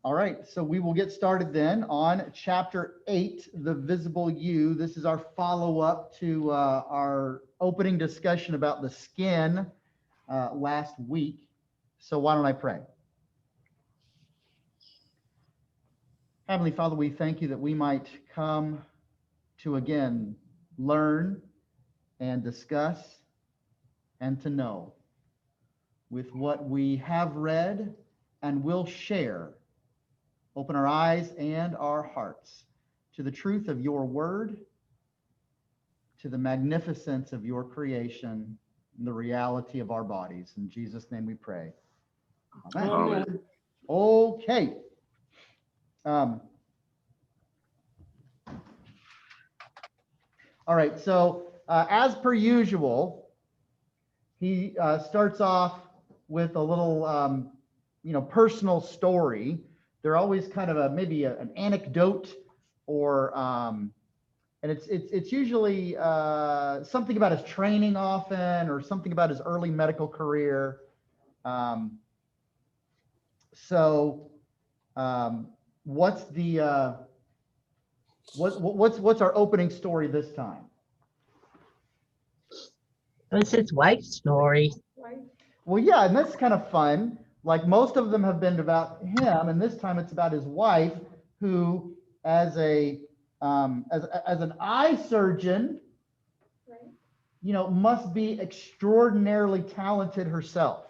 All right, so we will get started then on chapter 8, the visible you. This is our follow-up to our opening discussion about the skin last week. So why don't I pray? Heavenly Father, we thank you that we might come to again learn and discuss and to know with what we have read and will share. Open our eyes and our hearts to the truth of your word, to the magnificence of your creation, and the reality of our bodies. In Jesus' name we pray. Amen. Amen. Okay. All right, so as per usual, he starts off with a little, personal story. They're always kind of maybe an anecdote, or and it's usually something about his training often, or something about his early medical career. What's the what's our opening story this time? It's his wife's story. Well, yeah, and that's kind of fun. Like most of them have been about him, and this time it's about his wife, who, as a as an eye surgeon, must be extraordinarily talented herself.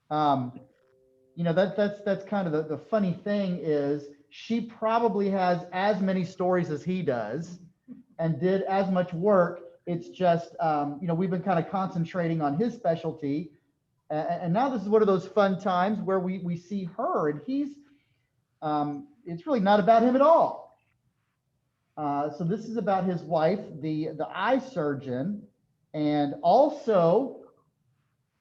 That's kind of the funny thing is she probably has as many stories as he does, and did as much work. It's just, we've been kind of concentrating on his specialty. And now this is one of those fun times where we see her, and he's, it's really not about him at all. So this is about his wife, the eye surgeon, and also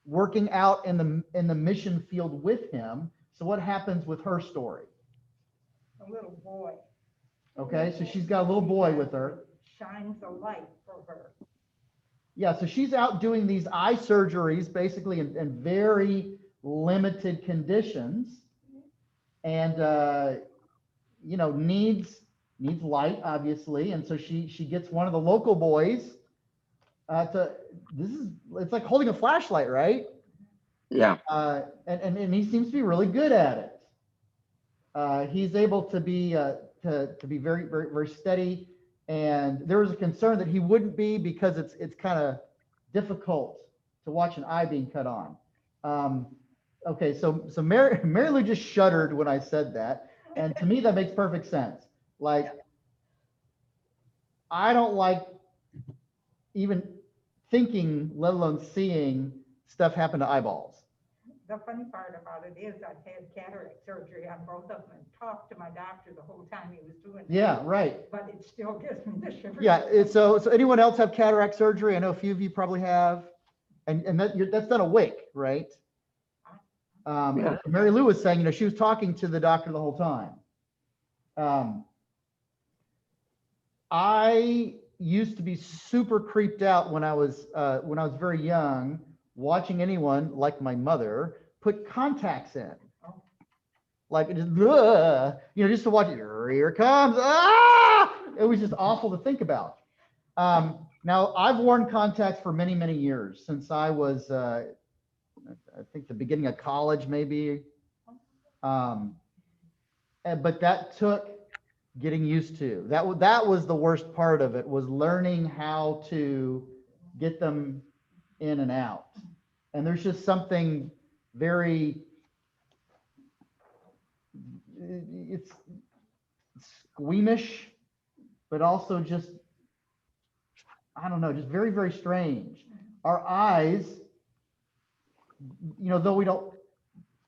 working out in the mission field with him. So what happens with her story? A little boy. Okay, so she's got a little boy with her. Shines a light for her. Yeah, so she's out doing these eye surgeries basically in very limited conditions, and needs light, obviously. And so she gets one of the local boys it's like holding a flashlight, right? Yeah. And he seems to be really good at it. He's able to be very, very, very steady. And there was a concern that he wouldn't be, because it's kind of difficult to watch an eye being cut on. Okay, so Mary Lou just shuddered when I said that, and to me that makes perfect sense. Like, I don't like even thinking, let alone seeing stuff happen to eyeballs. The funny part about it is I've had cataract surgery on both of them and talked to my doctor the whole time he was doing it. Yeah, right. But it still gives me the shivers. Yeah, so anyone else have cataract surgery? I know a few of you probably have, and that's done awake, right? Yeah. Mary Lou was saying, she was talking to the doctor the whole time. I used to be super creeped out when I was very young, watching anyone like my mother put contacts in, like just to watch it. Here it comes! Ah! It was just awful to think about. Now I've worn contacts for many, many years, since I was, I think the beginning of college, maybe. But that took getting used to. That was the worst part of it, was learning how to get them in and out. And there's just something very, it's squeamish, but also just, I don't know, just very, very strange. Our eyes, though we don't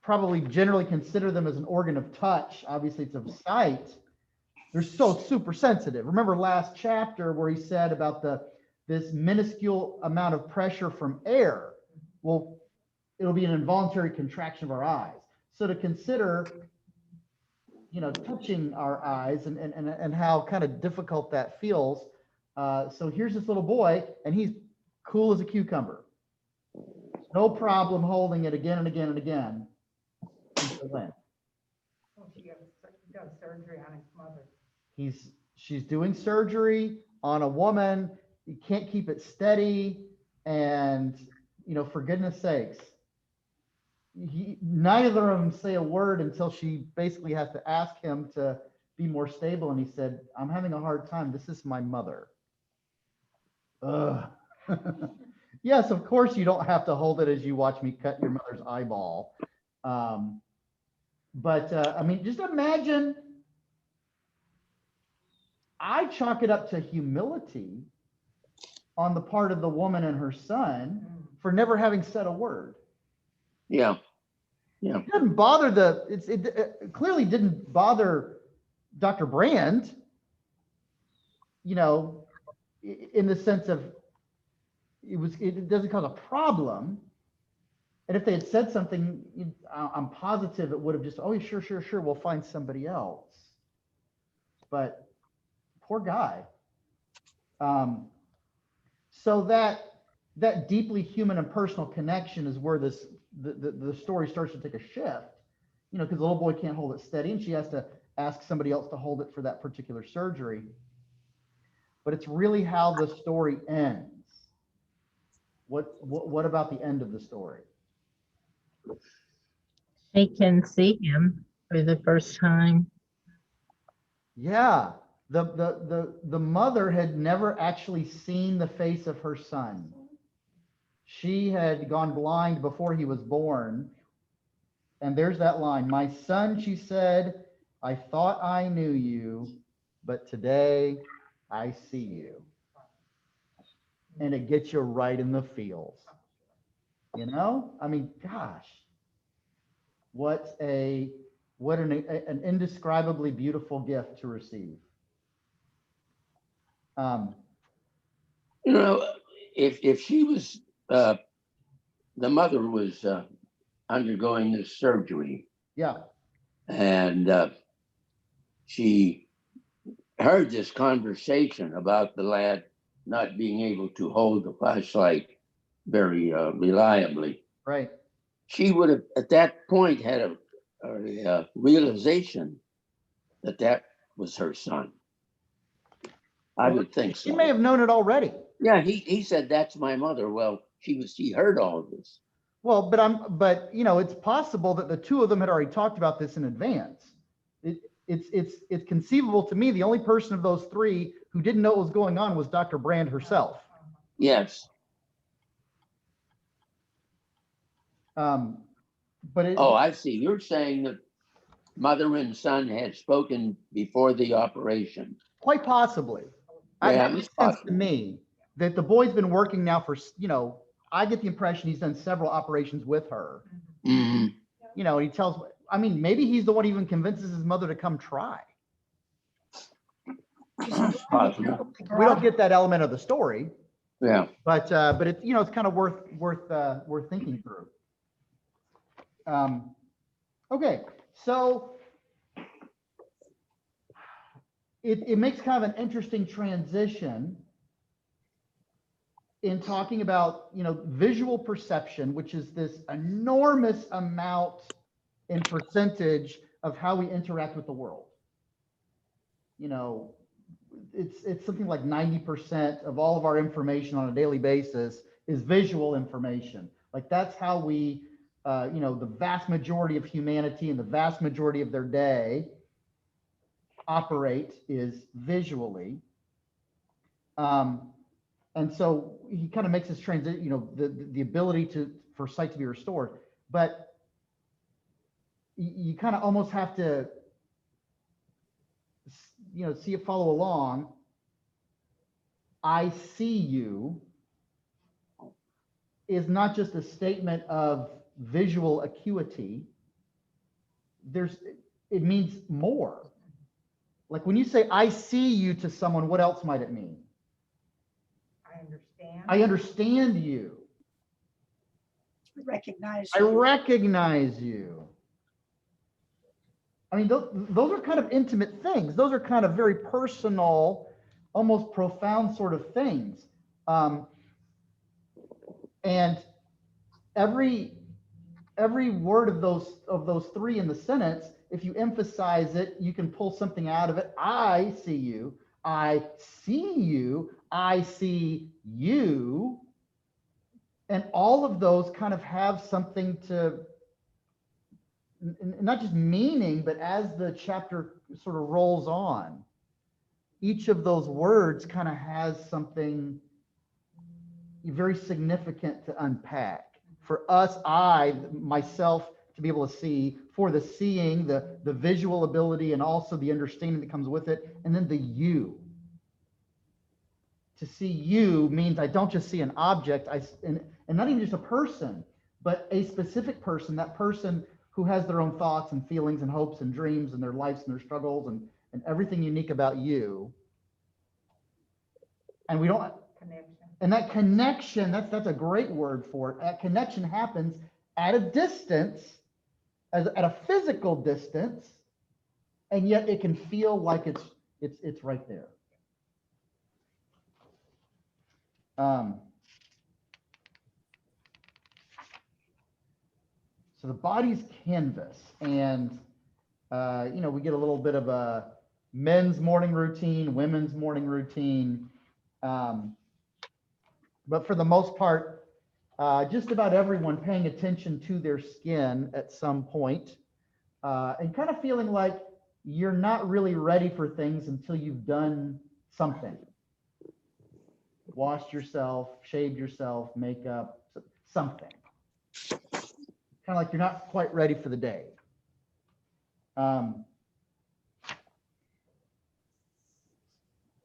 probably generally consider them as an organ of touch, obviously it's of sight, they're so super sensitive. Remember last chapter where he said about this minuscule amount of pressure from air? Well, it'll be an involuntary contraction of our eyes. So to consider, touching our eyes and how kind of difficult that feels. So here's this little boy, and he's cool as a cucumber. No problem holding it again and again and again. Until then. Oh, does surgery on his mother. She's doing surgery on a woman. You can't keep it steady. And, for goodness sakes, neither of them say a word until she basically has to ask him to be more stable. And he said, I'm having a hard time. This is my mother. Ugh. Yes, of course you don't have to hold it as you watch me cut your mother's eyeball. But I mean, just imagine, I chalk it up to humility on the part of the woman and her son for never having said a word. Yeah. Yeah. It doesn't bother it clearly didn't bother Dr. Brand, in the sense of it doesn't cause a problem. And if they had said something, I'm positive it would have just, oh, sure, we'll find somebody else. But poor guy. So that deeply human and personal connection is where the story starts to take a shift, because the little boy can't hold it steady and she has to ask somebody else to hold it for that particular surgery. But it's really how the story ends. What about the end of the story? She can see him for the first time. Yeah, the mother had never actually seen the face of her son. She had gone blind before he was born. And there's that line, my son, she said, I thought I knew you, but today I see you. And it gets you right in the feels. I mean, gosh, what an indescribably beautiful gift to receive. If she was, the mother was undergoing this surgery. Yeah. And she heard this conversation about the lad not being able to hold the flashlight very reliably. Right. She would have, at that point, had a realization that was her son. I would think so. She may have known it already. Yeah, he said, that's my mother. Well, she heard all of this. Well, but it's possible that the two of them had already talked about this in advance. It's conceivable to me the only person of those three who didn't know what was going on was Dr. Brand herself. Yes. I see. You're saying that mother and son had spoken before the operation. Quite possibly. That makes sense to me that the boy's been working now for, I get the impression he's done several operations with her. Mm-hmm. And he tells, maybe he's the one who even convinces his mother to come try. Possible. We don't get that element of the story. Yeah. But it's, it's kind of worth thinking through. Okay, so it makes kind of an interesting transition in talking about, visual perception, which is this enormous amount in percentage of how we interact with the world. It's something like 90% of all of our information on a daily basis is visual information. Like that's how we, the vast majority of humanity and the vast majority of their day operate is visually. And so he kind of makes this transition, the ability for sight to be restored, but you kind of almost have to, see it follow along. I see you is not just a statement of visual acuity. It means more. Like when you say, I see you to someone, what else might it mean? I understand you. Recognize I you. recognize you. Those are kind of intimate things. Those are kind of very personal, almost profound sort of things. And every every word of those three in the sentence, if you emphasize it, you can pull something out of it. I see you. I see you. I see you. And all of those kind of have something to, not just meaning, but as the chapter sort of rolls on, each of those words kind of has something very significant to unpack. For us, myself, to be able to see, for the seeing, the visual ability, and also the understanding that comes with it, and then the you. To see you means I don't just see an object, and not even just a person, but a specific person, that person who has their own thoughts and feelings and hopes and dreams and their lives and their struggles and everything unique about you. And we don't, Connection. and that connection, that's a great word for it. That connection happens at a distance, at a physical distance, and yet it can feel like it's right there. So the body's canvas, and we get a little bit of a men's morning routine, women's morning routine. But for the most part, just about everyone paying attention to their skin at some point, and kind of feeling like you're not really ready for things until you've done something. Washed yourself, shaved yourself, makeup, something. Kind of like you're not quite ready for the day.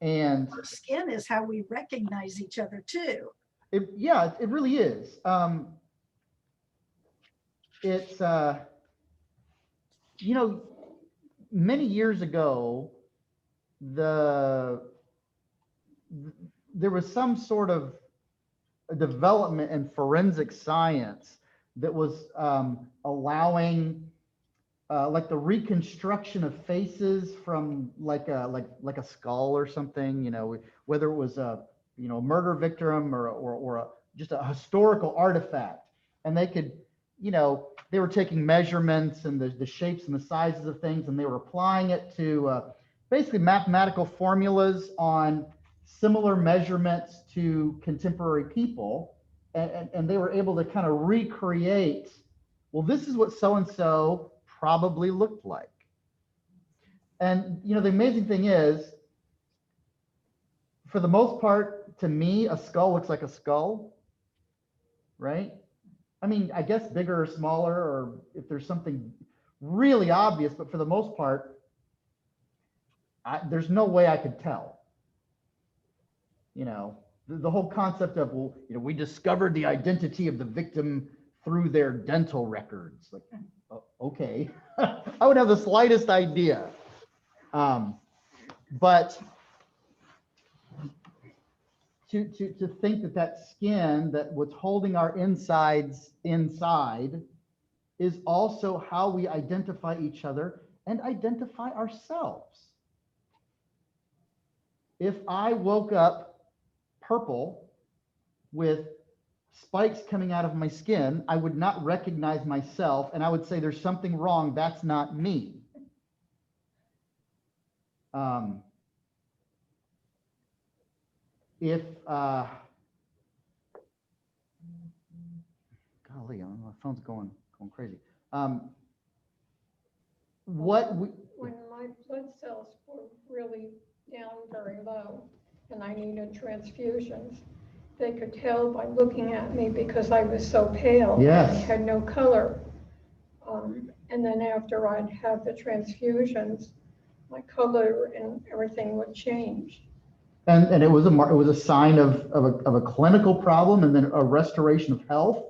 And Our skin is how we recognize each other too. it really is. It's many years ago, there was some sort of a development in forensic science that was allowing like the reconstruction of faces from like a skull or something, whether it was a murder victim or just a historical artifact. And they could, they were taking measurements and the shapes and the sizes of things, and they were applying it to basically mathematical formulas on similar measurements to contemporary people. And they were able to kind of recreate, well, this is what so-and-so probably looked like. And, the amazing thing is, for the most part, to me, a skull looks like a skull, right? I mean, I guess bigger or smaller, or if there's something really obvious, but for the most part, there's no way I could tell. The whole concept of, well, we discovered the identity of the victim through their dental records. Like, okay, I would have the slightest idea. But to think that skin, that what's holding our insides inside, is also how we identify each other and identify ourselves. If I woke up purple with spikes coming out of my skin, I would not recognize myself, and I would say there's something wrong, that's not me. If golly, my phone's going crazy. When my blood cells were really down very low and I needed transfusions, they could tell by looking at me because I was so pale. Yes. I had no color. And then after I'd have the transfusions, my color and everything would change. And it was a sign of a clinical problem, and then a restoration of health.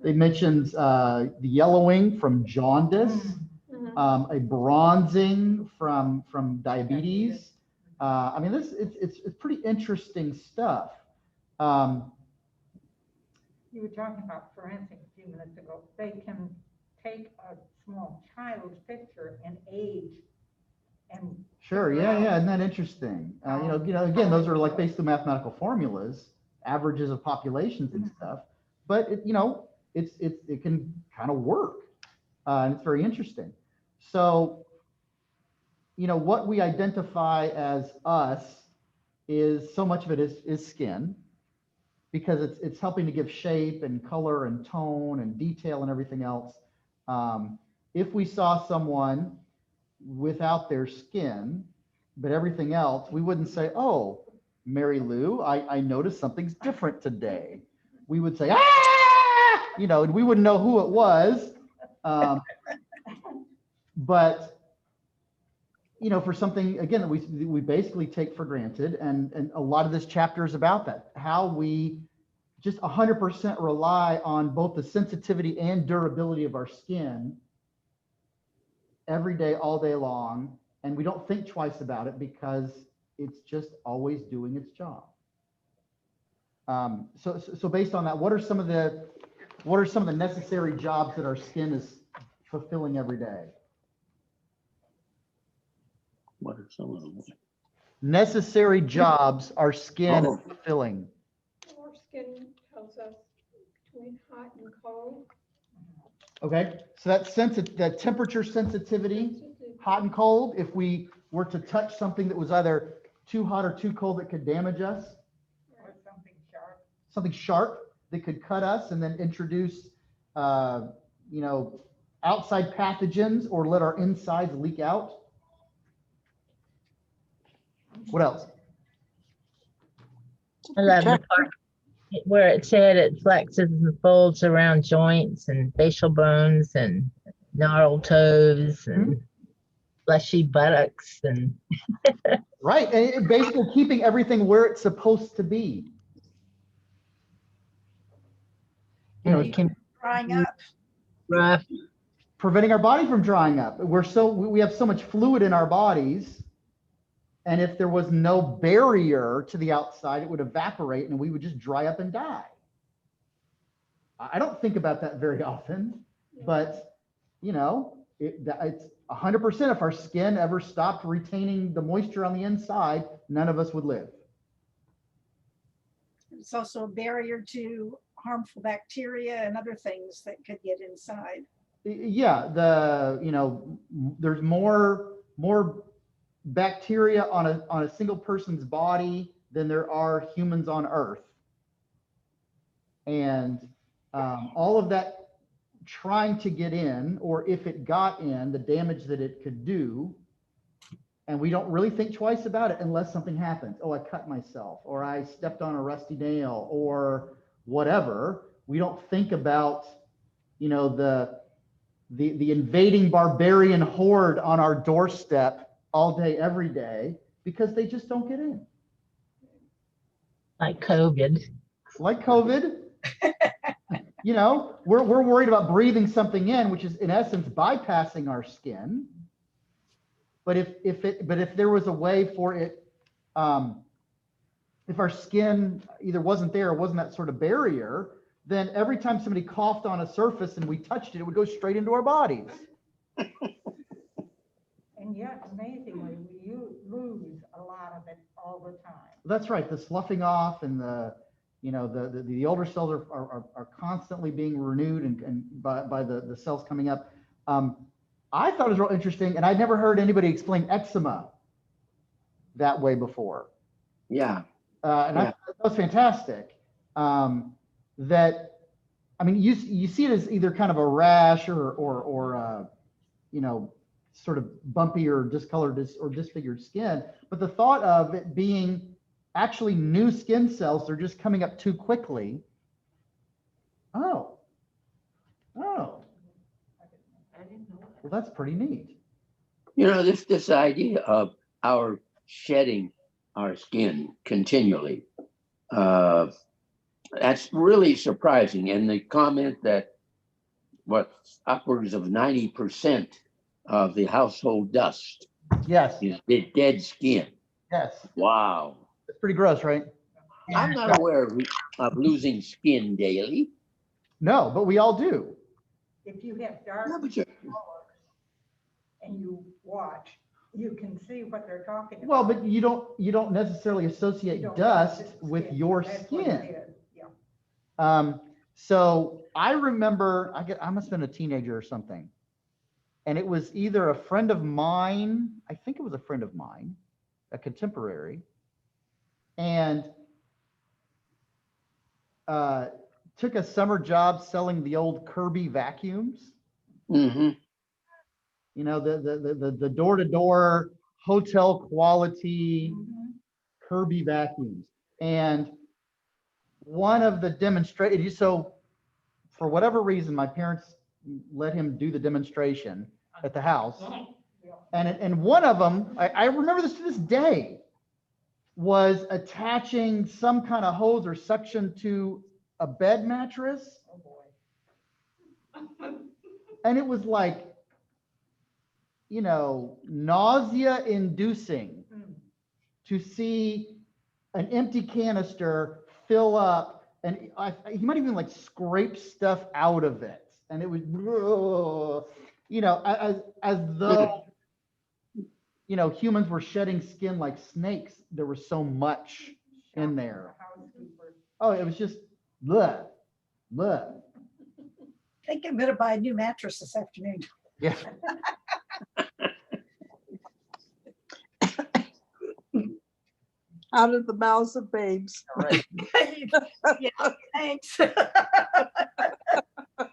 They mentioned the yellowing from jaundice, a bronzing from diabetes. I mean, it's pretty interesting stuff. You were talking about forensics a few minutes ago. They can take a small child's picture and age and. Sure, yeah, isn't that interesting? Again, those are like based on mathematical formulas, averages of populations and stuff. But it can kind of work. And it's very interesting. So, what we identify as us is so much of it is skin, because it's helping to give shape and color and tone and detail and everything else. If we saw someone without their skin, but everything else, we wouldn't say, oh, Mary Lou, I noticed something's different today. We would say, ah, and we wouldn't know who it was. But, for something, again, that we basically take for granted. And a lot of this chapter is about that, how we just 100% rely on both the sensitivity and durability of our skin every day, all day long. And we don't think twice about it because it's just always doing its job. So based on that, what are some of the necessary jobs that our skin is fulfilling every day? What are some of them? Necessary jobs our skin is fulfilling. Our skin tells us between hot and cold. Okay, so that temperature sensitivity, hot and cold. If we were to touch something that was either too hot or too cold, that could damage us. Or something sharp. Something sharp that could cut us and then introduce, outside pathogens or let our insides leak out. What else? I love the part where it said it flexes and folds around joints and facial bones and gnarled toes and fleshy buttocks and Right, and it basically keeping everything where it's supposed to be. it can Drying up. be rough. Preventing our body from drying up. We have so much fluid in our bodies. And if there was no barrier to the outside, it would evaporate and we would just dry up and die. I don't think about that very often, but it's 100%. If our skin ever stopped retaining the moisture on the inside, none of us would live. It's also a barrier to harmful bacteria and other things that could get inside. Yeah, there's more bacteria on a single person's body than there are humans on Earth. And all of that trying to get in, or if it got in, the damage that it could do. And we don't really think twice about it unless something happens. Oh, I cut myself, or I stepped on a rusty nail, or whatever. We don't think about, the invading barbarian horde on our doorstep all day, every day, because they just don't get in. Like COVID. Like COVID. We're worried about breathing something in, which is in essence bypassing our skin. But if there was a way for it, if our skin either wasn't there or wasn't that sort of barrier, then every time somebody coughed on a surface and we touched it, it would go straight into our bodies. And yet, amazingly, we lose a lot of it all the time. That's right. The sloughing off and the older cells are constantly being renewed and by the cells coming up. I thought it was real interesting, and I'd never heard anybody explain eczema that way before. Yeah. I thought that was fantastic. You see it as either kind of a rash or sort of bumpy or discolored or disfigured skin, but the thought of it being actually new skin cells, they're just coming up too quickly. Oh, well, that's pretty neat. This idea of our shedding our skin continually, that's really surprising. And the comment that upwards of 90% of the household dust Yes. is dead skin. Yes. Wow. It's pretty gross, right? I'm not aware of losing skin daily. No, but we all do. If you have dark No, but colors and you watch, you can see what they're talking about. Well, but you don't necessarily associate You don't dust know it's with skin. your That's what skin. it is. Yeah. So I remember, I must have been a teenager or something. And it was either a friend of mine, I think it was a friend of mine, a contemporary, and took a summer job selling the old Kirby vacuums. Mm-hmm. You know, the door-to-door hotel quality Kirby vacuums. And one of the demonstrators, so for whatever reason, my parents let him do the demonstration at the house. And one of them, I remember this to this day, was attaching some kind of hose or suction to a bed mattress. And it was like, you know, nausea inducing to see an empty canister fill up, and he might even like scrape stuff out of it. And it was, you know, as though, you know, humans were shedding skin like snakes. There was so much in there. Oh, it was just, bleh, bleh. I think I'm gonna buy a new mattress this afternoon. Yeah. Out of the mouths of babes. Yeah, thanks.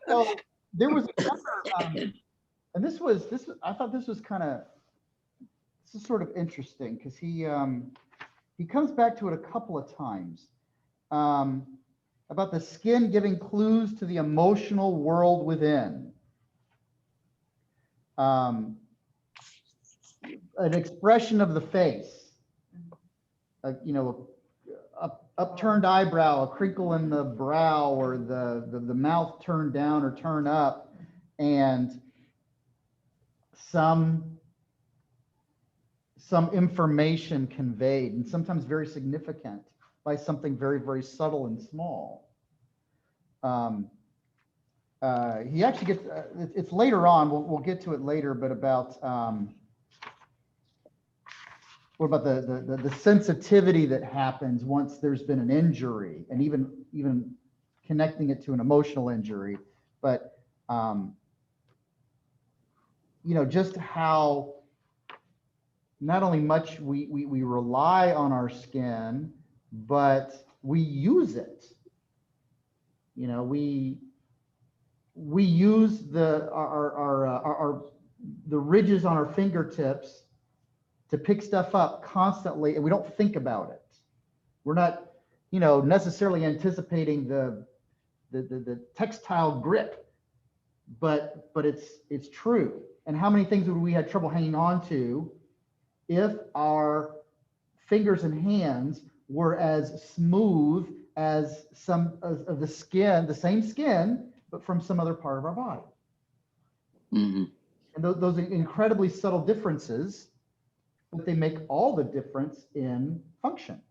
So there was another, and this was, I thought this was kind of, this is sort of interesting because he comes back to it a couple of times, about the skin giving clues to the emotional world within. An expression of the face, you know, upturned eyebrow, a crinkle in the brow, or the mouth turned down or turned up, and some information conveyed, and sometimes very significant, by something very, very subtle and small. He actually gets, it's later on, we'll get to it later, but about, what about the sensitivity that happens once there's been an injury, and even connecting it to an emotional injury, but you know, just how not only much we rely on our skin, but we use it. You know, we use the ridges on our fingertips to pick stuff up constantly, and we don't think about it. We're not, you know, necessarily anticipating the textile grip, but it's true. And how many things would we have trouble hanging on to if our fingers and hands were as smooth as some of the skin, the same skin, but from some other part of our body? Mm-hmm. And those incredibly subtle differences, but they make all the difference in function.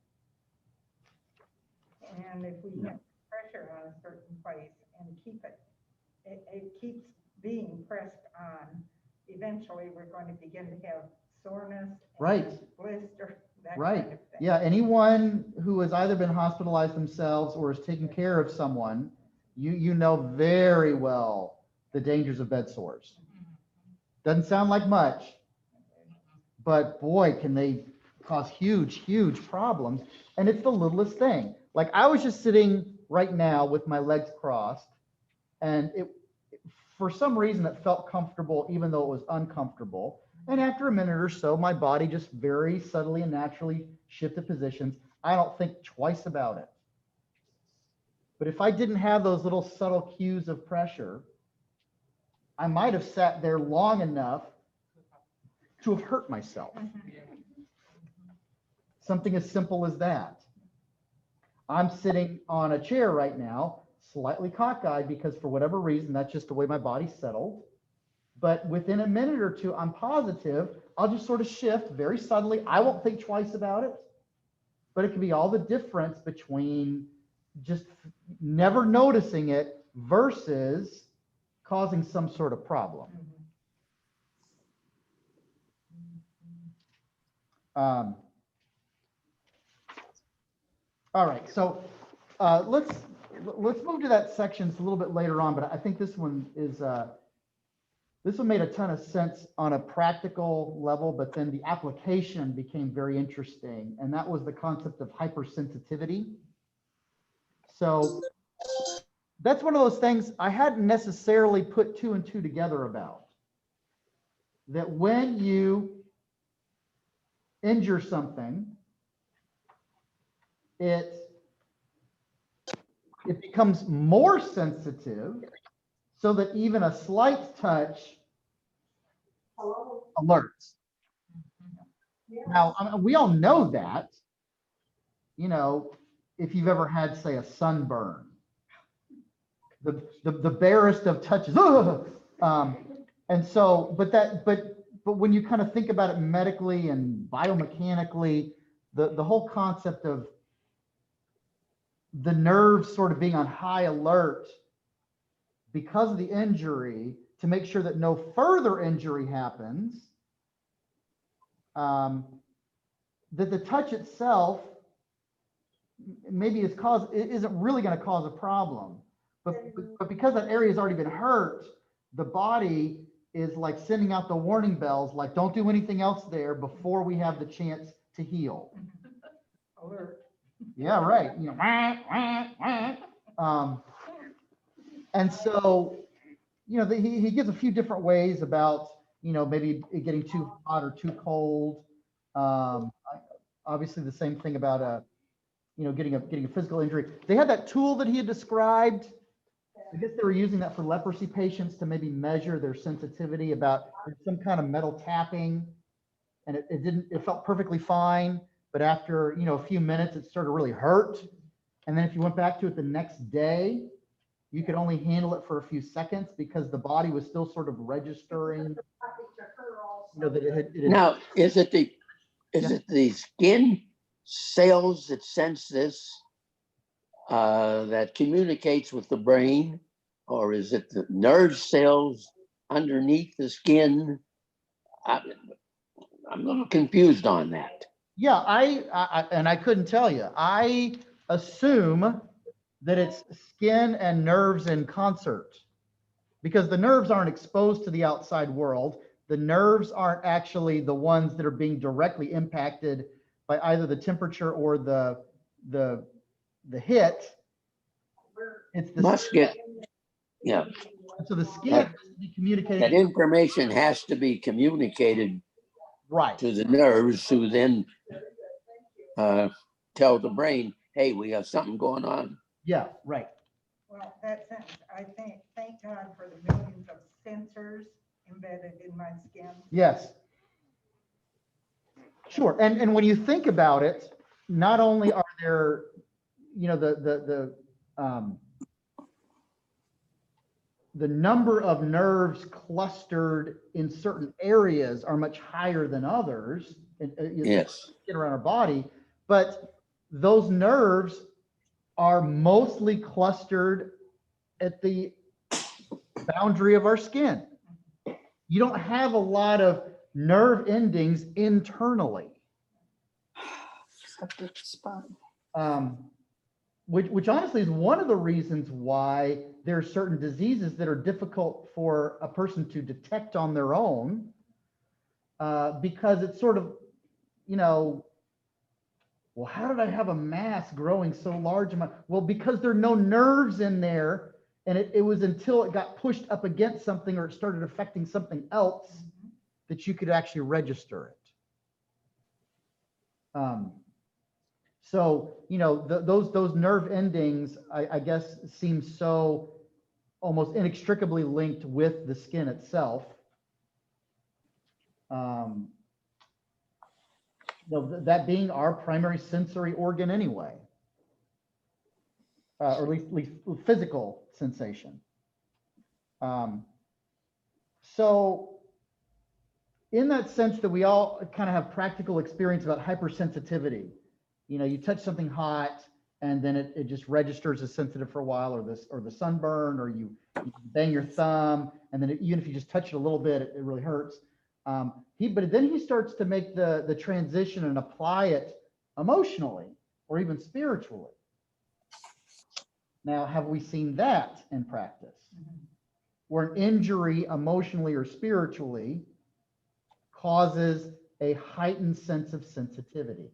And if we have pressure on a certain place and keep it keeps being pressed on, eventually we're going to begin to have soreness, Right. blister, that Right. kind of thing. Yeah. Anyone who has either been hospitalized themselves or is taking care of someone, you know very well the dangers of bed sores. Doesn't sound like much, but boy, can they cause huge, huge problems. And it's the littlest thing. Like, I was just sitting right now with my legs crossed, and for some reason it felt comfortable, even though it was uncomfortable. And after a minute or so, my body just very subtly and naturally shifted positions. I don't think twice about it. But if I didn't have those little subtle cues of pressure, I might have sat there long enough to have hurt myself. Something as simple as that. I'm sitting on a chair right now, slightly cockeyed, because for whatever reason, that's just the way my body settled. But within a minute or two, I'm positive, I'll just sort of shift very subtly. I won't think twice about it, but it can be all the difference between just never noticing it versus causing some sort of problem. All right, so let's let's move to that section. It's a little bit later on, but I think this one is, this one made a ton of sense on a practical level, but then the application became very interesting. And that was the concept of hypersensitivity. So that's one of those things I hadn't necessarily put 2 and 2 together about. That when you injure something, it becomes more sensitive so that even a slight touch alerts. Now, I mean, we all know that, you know, if you've ever had, say, a sunburn, the barest of touches, and so, but when you kind of think about it medically and biomechanically, the whole concept of the nerves sort of being on high alert because of the injury to make sure that no further injury happens, that the touch itself maybe it isn't really going to cause a problem, but because that area has already been hurt, the body is like sending out the warning bells, like don't do anything else there before we have the chance to heal. Alert. Yeah, right. You know, and so, you know, he gives a few different ways about, you know, maybe it getting too hot or too cold. Obviously, the same thing about you know, getting a physical injury. They had that tool that he had described. I guess they were using that for leprosy patients to maybe measure their sensitivity about some kind of metal tapping, and it felt perfectly fine. But after, you know, a few minutes, it started to really hurt. And then if you went back to it the next day, you could only handle it for a few seconds because the body was still sort of registering, you know, that it had. Now, is it the skin cells that sense this, that communicates with the brain, or is it the nerve cells underneath the skin? I'm a little confused on that. Yeah, and I couldn't tell you. I assume that it's skin and nerves in concert because the nerves aren't exposed to the outside world. The nerves aren't actually the ones that are being directly impacted by either the temperature or the hit. It's the Must get, yeah. so the skin has to be communicated. That information has to be communicated Right. to the nerves, who then tell the brain, hey, we have something going on. Yeah, right. Well, that sense, I thank God for the millions of sensors embedded in my skin. Yes. Sure. And when you think about it, not only are there, you know, the number of nerves clustered in certain areas are much higher than others. Yes. Get around our body, but those nerves are mostly clustered at the boundary of our skin. You don't have a lot of nerve endings internally. Except it's spine. Which honestly is one of the reasons why there are certain diseases that are difficult for a person to detect on their own, because it's sort of, you know, well, how did I have a mass growing so large? Well, because there are no nerves in there, and it was until it got pushed up against something or it started affecting something else that you could actually register it. So, you know, those nerve endings, I guess, seem so almost inextricably linked with the skin itself. That being our primary sensory organ anyway, or at least physical sensation. So in that sense that we all kind of have practical experience about hypersensitivity, you know, you touch something hot and then it just registers as sensitive for a while, or the sunburn, or you bang your thumb, and then even if you just touch it a little bit, it really hurts. But then he starts to make the transition and apply it emotionally or even spiritually. Now, have we seen that in practice? Mhm. Where an injury emotionally or spiritually causes a heightened sense of sensitivity.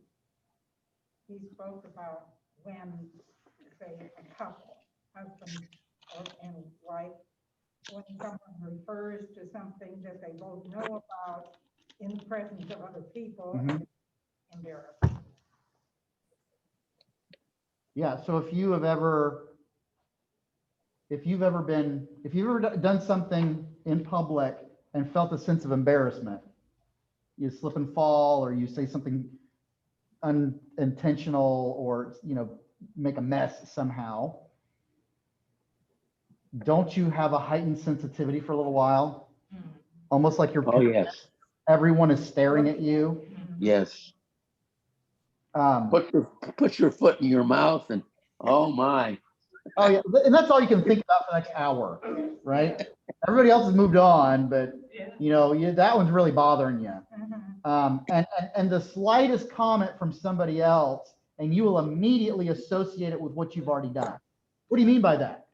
He spoke about when, say, a couple, husband and wife, when someone refers to something that they both know about in the presence of other people, Mhm. it's embarrassing. Yeah, so if you've ever done something in public and felt a sense of embarrassment, you slip and fall, or you say something unintentional, or, make a mess somehow, don't you have a heightened sensitivity for a little while? Almost like Oh, yes, everyone is staring at you. yes. Um, Put your foot in your mouth and, oh my, oh yeah, and that's all you can think about for the next hour, right? Everybody else has moved on, but that one's really bothering you. Mhm. And the slightest comment from somebody else, and you will immediately associate it with what you've already done. What do you mean by that?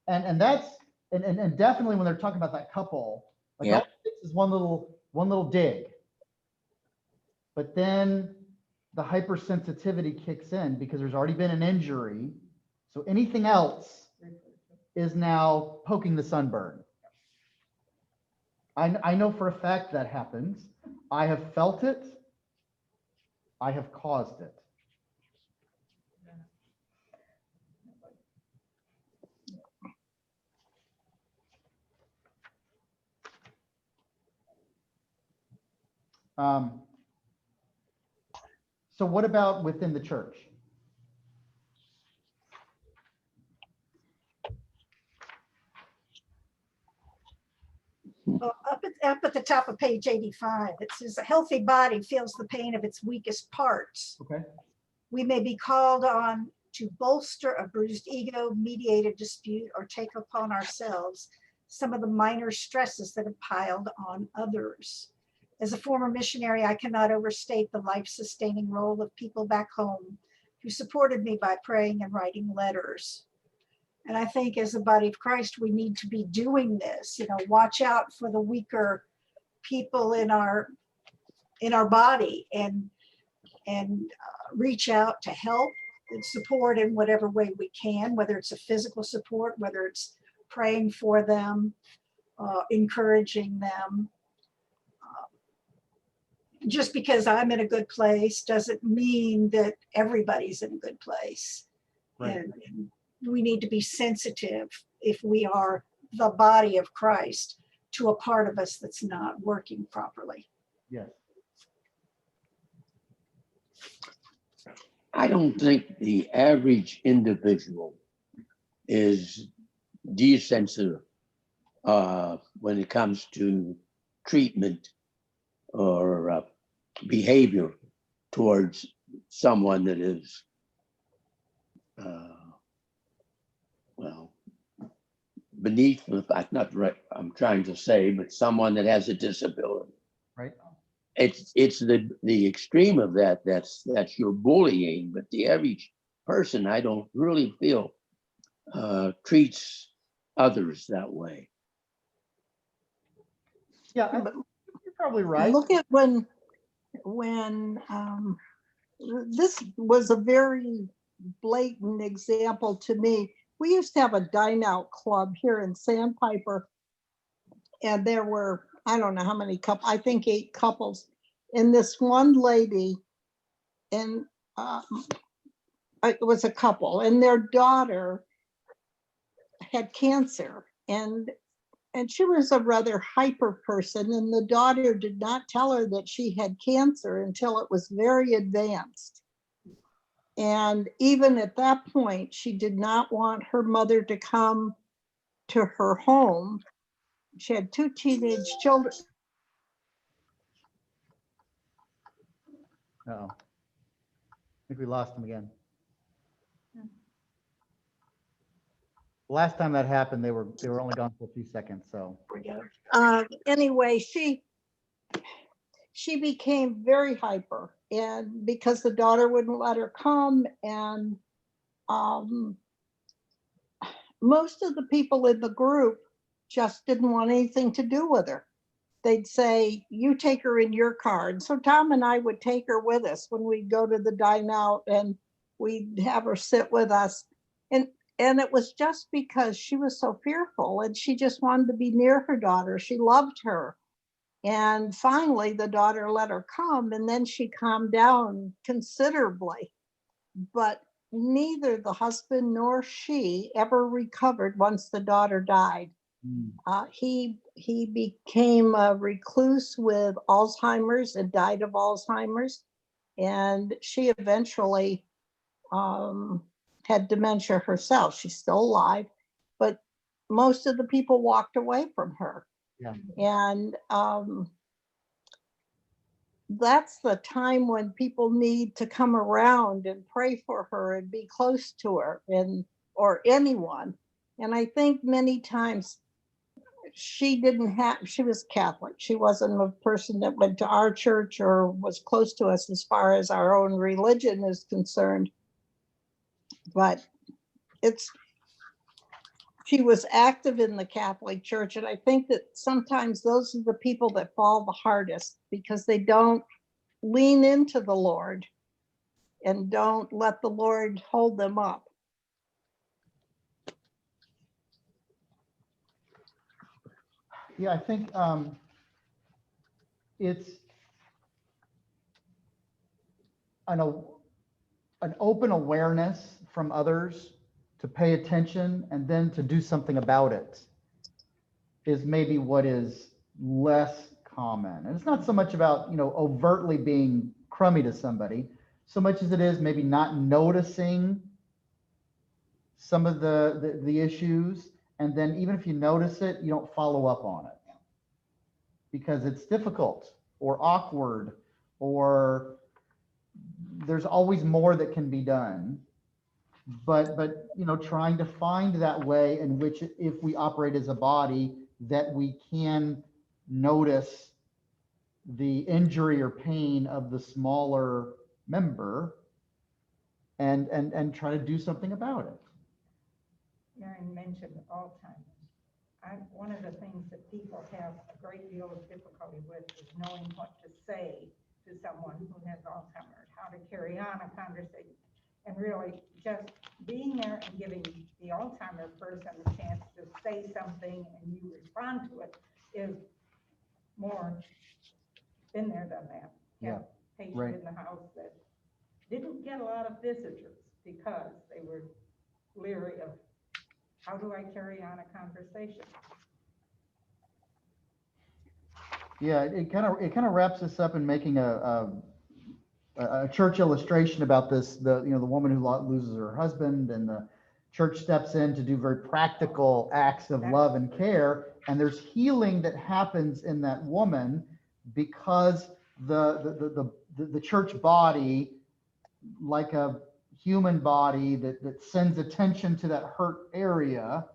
And that's and definitely when they're talking about that couple, like, Yeah. all it takes is one little dig, but then the hypersensitivity kicks in because there's already been an injury. So anything else is now poking the sunburn. I know for a fact that happens. I have felt it. I have caused it. So what about within the church? Well, up at the top of page 85, it says a healthy body feels the pain of its weakest parts. Okay. We may be called on to bolster a bruised ego, mediate a dispute, or take upon ourselves some of the minor stresses that have piled on others. As a former missionary, I cannot overstate the life-sustaining role of people back home who supported me by praying and writing letters. And I think as a body of Christ, we need to be doing this, watch out for the weaker people in our body, and reach out to help and support in whatever way we can, whether it's a physical support, whether it's praying for them, encouraging them. Just because I'm in a good place doesn't mean that everybody's in a good place. Right. And we need to be sensitive if we are the body of Christ to a part of us that's not working properly. Yes. I don't think the average individual is desensitive when it comes to treatment or behavior towards someone that is, beneath, not right, I'm trying to say, but someone that has a disability. Right. It's the extreme of that. That's your bullying, but the average person, I don't really feel treats others that way. Yeah, But you're probably right. look at when this was a very blatant example to me. We used to have a dine out club here in Sandpiper, and there were, I don't know how many couples, I think 8 couples. And this one lady, and it was a couple, and their daughter had cancer, and she was a rather hyper person, and the daughter did not tell her that she had cancer until it was very advanced. And even at that point, she did not want her mother to come to her home. She had 2 teenage children. Uh-oh. I think we lost him again. Last time that happened, they were only gone for a few seconds. So Anyway, she became very hyper, and because the daughter wouldn't let her come, and most of the people in the group just didn't want anything to do with her. They'd say, you take her in your car. And so Tom and I would take her with us when we'd go to the dine out, and we'd have her sit with us. And it was just because she was so fearful and she just wanted to be near her daughter. She loved her. And finally, the daughter let her come, and then she calmed down considerably. But neither the husband nor she ever recovered once the daughter died. He became a recluse with Alzheimer's and died of Alzheimer's. And she eventually had dementia herself. She's still alive, but most of the people walked away from her. Yeah. And that's the time when people need to come around and pray for her and be close to her, and or anyone. And I think many times she was Catholic. She wasn't a person that went to our church or was close to us as far as our own religion is concerned. But she was active in the Catholic Church. And I think that sometimes those are the people that fall the hardest, because they don't lean into the Lord and don't let the Lord hold them up. Yeah, I think it's an open awareness from others to pay attention and then to do something about it is maybe what is less common. And it's not so much about, overtly being crummy to somebody, so much as it is maybe not noticing some of the issues. And then even if you notice it, you don't follow up on it because it's difficult or awkward, or there's always more that can be done. But trying to find that way in which, if we operate as a body, that we can notice the injury or pain of the smaller member and try to do something about it. Marion mentioned Alzheimer's. One of the things that people have a great deal of difficulty with is knowing what to say to someone who has Alzheimer's, how to carry on a conversation. And really just being there and giving the Alzheimer's person a chance to say something and you respond to it is more been there than that. Yeah, Patient right. in the house that didn't get a lot of visitors because they were leery of, how do I carry on a conversation? Yeah, it kind of wraps us up in making a church illustration about this. The woman who loses her husband, and the church steps in to do very practical acts of love and care, and there's healing that happens in that woman because the church body, like a human body that sends attention to that hurt area,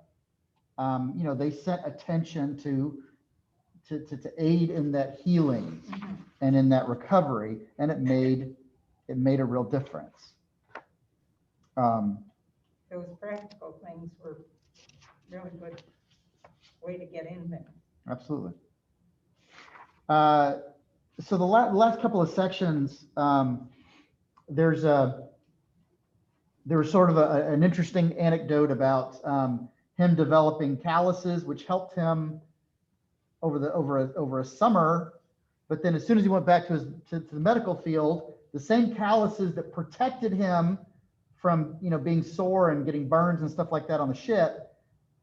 they sent attention to aid in that healing and in that recovery, and it made a real difference. Those practical things were really good way to get in there. Absolutely. So the last couple of sections, there was sort of an interesting anecdote about him developing calluses, which helped him over a summer. But then as soon as he went back to the medical field, the same calluses that protected him from being sore and getting burns and stuff like that on the ship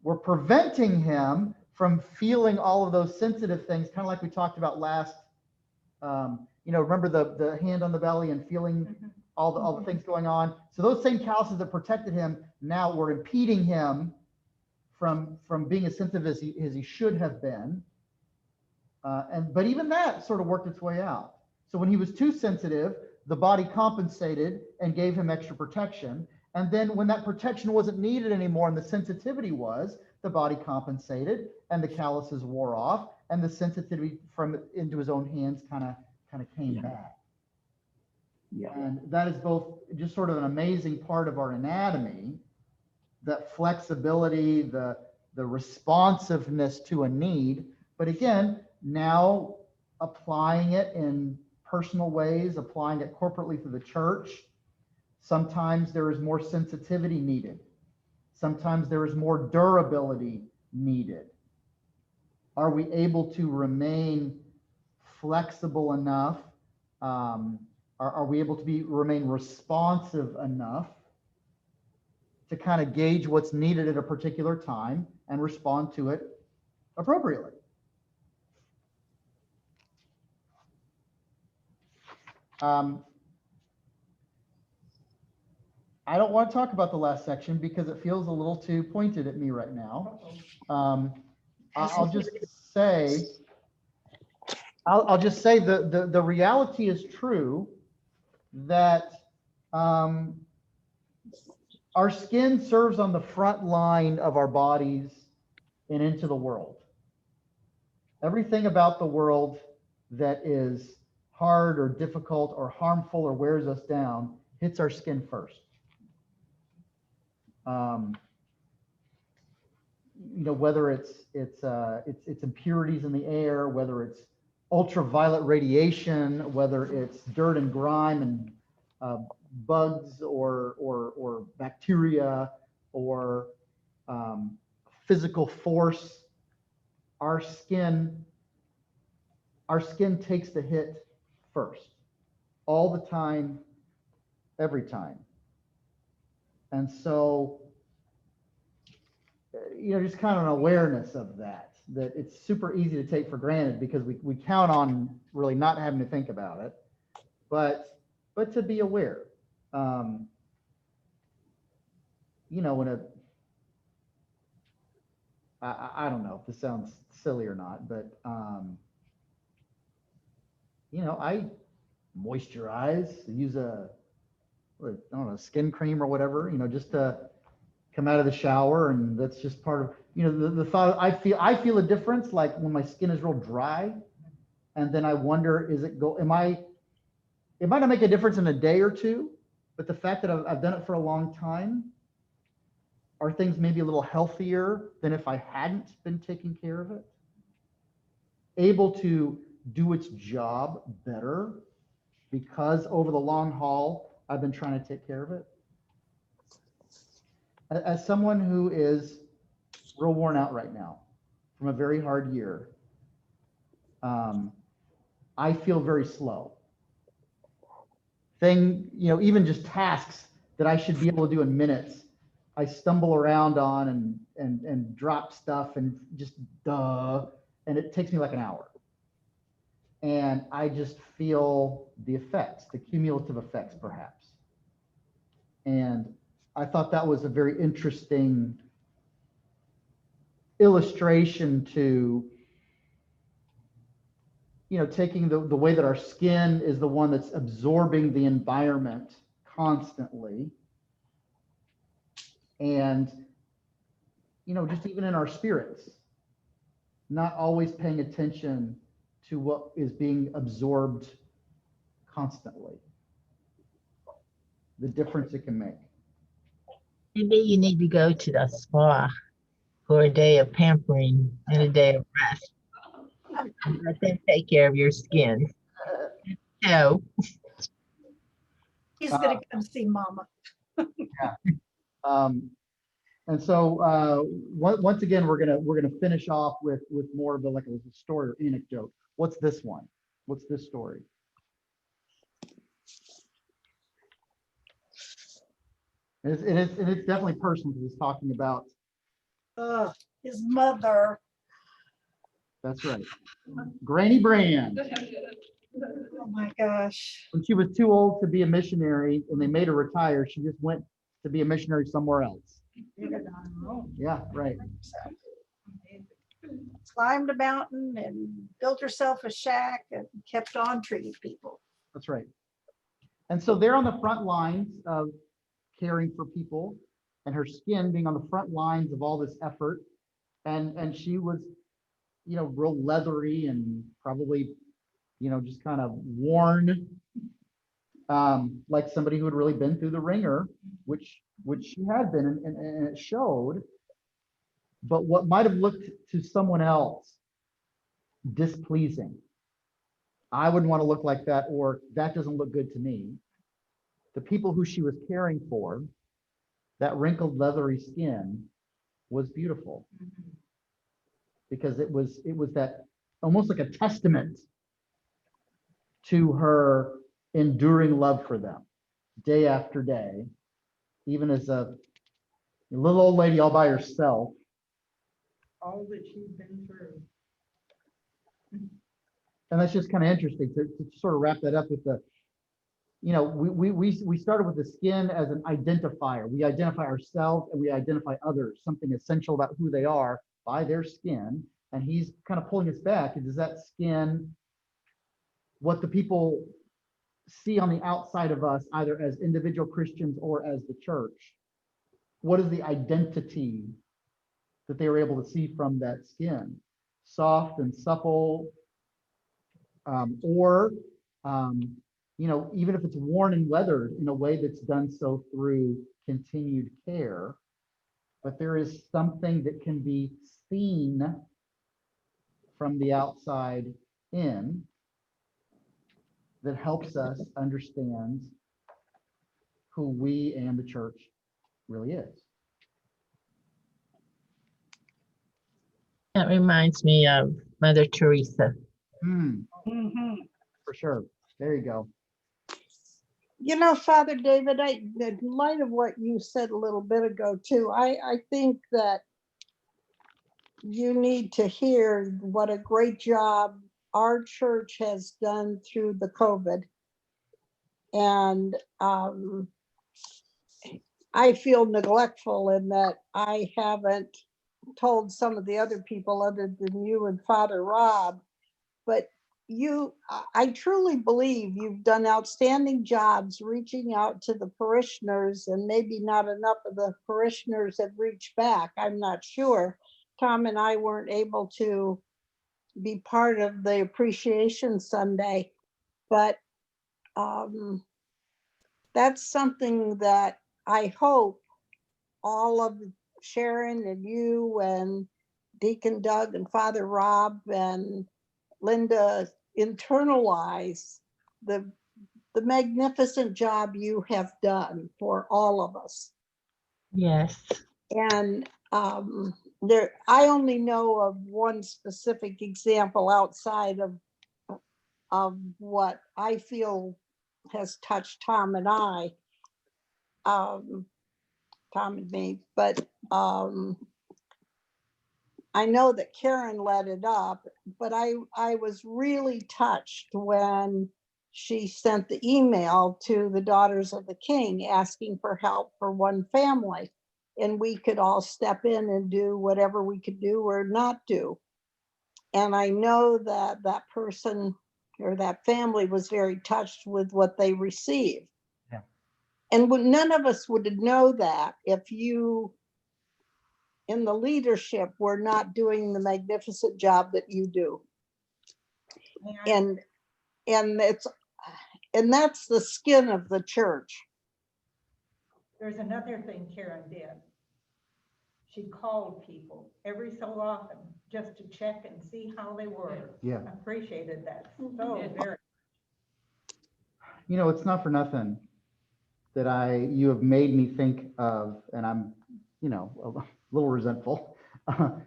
were preventing him from feeling all of those sensitive things, kind of like we talked about last. Remember the hand on the belly and feeling all the things going on. So those same calluses that protected him now were impeding him from being as sensitive as he should have been. But even that sort of worked its way out. So when he was too sensitive, the body compensated and gave him extra protection. And then when that protection wasn't needed anymore and the sensitivity was, the body compensated and the calluses wore off and the sensitivity from into his own hands kind of came back. Yeah. And that is both just sort of an amazing part of our anatomy that flexibility, the responsiveness to a need. But again, now applying it in personal ways, applying it corporately through the church. Sometimes there is more sensitivity needed. Sometimes there is more durability needed. Are we able to remain flexible enough? Are we able to remain responsive enough to kind of gauge what's needed at a particular time and respond to it appropriately? I don't want to talk about the last section because it feels a little too pointed at me right now. I'll just say the reality is true that our skin serves on the front line of our bodies and into the world. Everything about the world that is hard or difficult or harmful or wears us down hits our skin first. Whether it's impurities in the air, whether it's ultraviolet radiation, whether it's dirt and grime and bugs or bacteria or physical force, our skin takes the hit first, all the time, every time. And so, just kind of an awareness of that it's super easy to take for granted because we count on really not having to think about it, but to be aware. When I don't know if this sounds silly or not, but I moisturize, use a skin cream or whatever, just to come out of the shower, and that's just part of, the thought. I feel a difference, like when my skin is real dry, and then I wonder, it might not make a difference in a day or two, but the fact that I've done it for a long time, are things maybe a little healthier than if I hadn't been taking care of it? Able to do its job better because over the long haul, I've been trying to take care of it. As someone who is real worn out right now from a very hard year, I feel very slow. Even just tasks that I should be able to do in minutes, I stumble around on and drop stuff and just and it takes me like an hour. And I just feel the effects, the cumulative effects perhaps. And I thought that was a very interesting illustration to, taking the way that our skin is the one that's absorbing the environment constantly. And, just even in our spirits, not always paying attention to what is being absorbed constantly, the difference it can make. Maybe you need to go to the spa for a day of pampering and a day of rest. Let them take care of your skin. No. He's gonna come see Mama. And so once again, we're gonna finish off with more of a story or anecdote. What's this one? What's this story? And it's definitely personal because it's talking about His mother. That's right, Granny Brand. Oh my gosh. When she was too old to be a missionary and they made her retire, she just went to be a missionary somewhere else. Yeah, right. Climbed a mountain and built herself a shack and kept on treating people. That's right. And so they're on the front lines of caring for people, and her skin being on the front lines of all this effort. And she was, real leathery and probably, just kind of worn, like somebody who had really been through the ringer, which which she had been, and it showed. But what might have looked to someone else displeasing, I wouldn't want to look like that, or that doesn't look good to me. The people who she was caring for, that wrinkled, leathery skin was beautiful because it was that almost like a testament to her enduring love for them day after day, even as a little old lady all by herself. All that she's been through. And that's just kind of interesting to sort of wrap that up with the, we started with the skin as an identifier. We identify ourselves and we identify others, something essential about who they are by their skin. And he's kind of pulling us back. Is that skin what the people see on the outside of us, either as individual Christians or as the church? What is the identity that they were able to see from that skin? Soft and supple, or even if it's worn and weathered in a way that's done so through continued care, but there is something that can be seen from the outside in that helps us understand who we and the church really is. That reminds me of Mother Teresa. For sure. There you go. You know, Father David, in light of what you said a little bit ago too, I think that you need to hear what a great job our church has done through the COVID. And I feel neglectful in that I haven't told some of the other people other than you and Father Rob, but I truly believe you've done outstanding jobs reaching out to the parishioners, and maybe not enough of the parishioners have reached back. I'm not sure. Tom and I weren't able to be part of the Appreciation Sunday, but that's something that I hope all of Sharon and you and Deacon Doug and Father Rob and Linda internalize the magnificent job you have done for all of us. Yes. And I only know of one specific example outside of what I feel has touched Tom and I, Tom and me, but I know that Karen led it up, but I was really touched when she sent the email to the Daughters of the King asking for help for one family. And we could all step in and do whatever we could do or not do. And I know that that person or that family was very touched with what they received. Yeah. And none of us would know that if you in the leadership were not doing the magnificent job that you do. And that's the skin of the church. There's another thing Karen did. She called people every so often just to check and see how they were. Yeah. Appreciated that so very. It's not for nothing that you have made me think of, and I'm, a little resentful.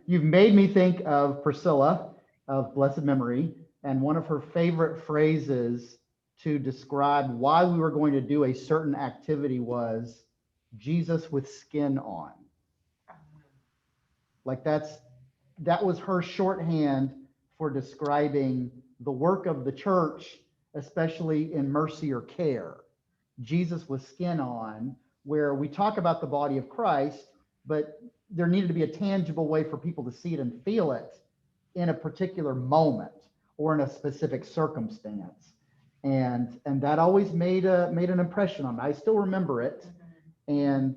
You've made me think of Priscilla of blessed memory, and one of her favorite phrases to describe why we were going to do a certain activity was Jesus with skin on. Like that was her shorthand for describing the work of the church, especially in mercy or care. Jesus with skin on, where we talk about the body of Christ, but there needed to be a tangible way for people to see it and feel it in a particular moment or in a specific circumstance. And that always made an impression on me. I still remember it. And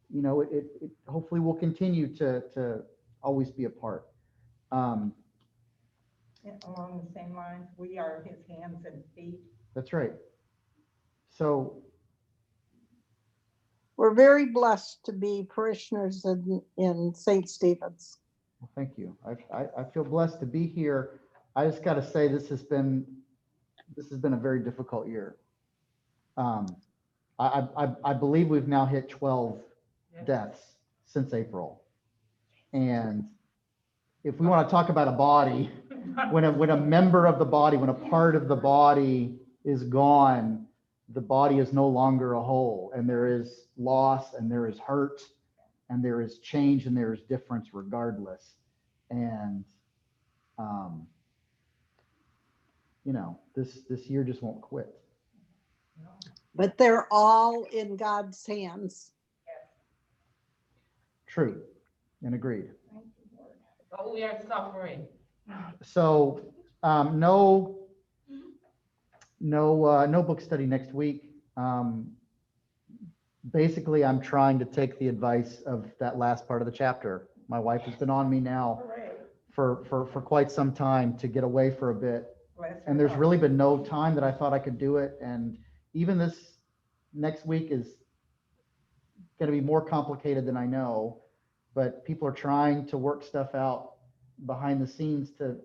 it hopefully will continue to always be a part. Along the same lines, we are his hands and feet. That's right. So we're very blessed to be parishioners in St. Stephen's. Well, thank you. I feel blessed to be here. I just got to say, this has been a very difficult year. I believe we've now hit 12 deaths since April. And if we want to talk about a body, when a member of the body, when a part of the body is gone, the body is no longer a whole, and there is loss, and there is hurt, and there is change, and there is difference regardless. And you know, this year just won't quit. But they're all in God's hands. True and agreed. Oh, we are suffering. So no book study next week. Basically, I'm trying to take the advice of that last part of the chapter. My wife has been on me now Hooray. for quite some time to get away for a bit. Bless her And there's heart. really been no time that I thought I could do it. And even this next week is going to be more complicated than I know, but people are trying to work stuff out behind the scenes to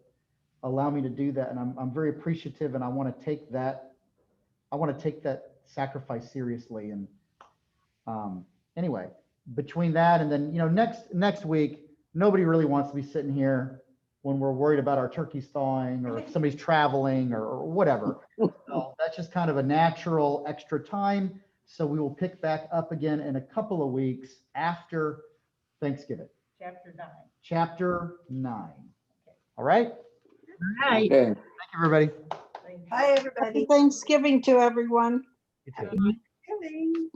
allow me to do that. And I'm very appreciative, and I want to take that sacrifice seriously. And anyway, between that and then, you know, next week, nobody really wants to be sitting here when we're worried about our turkeys thawing or if somebody's traveling or whatever. So that's just kind of a natural extra time. So we will pick back up again in a couple of weeks after Thanksgiving. Chapter 9. Chapter 9. All right. All right. Okay. Thank you, everybody. Thank you. Bye, everybody. Happy Thanksgiving to everyone. You too. Thanksgiving.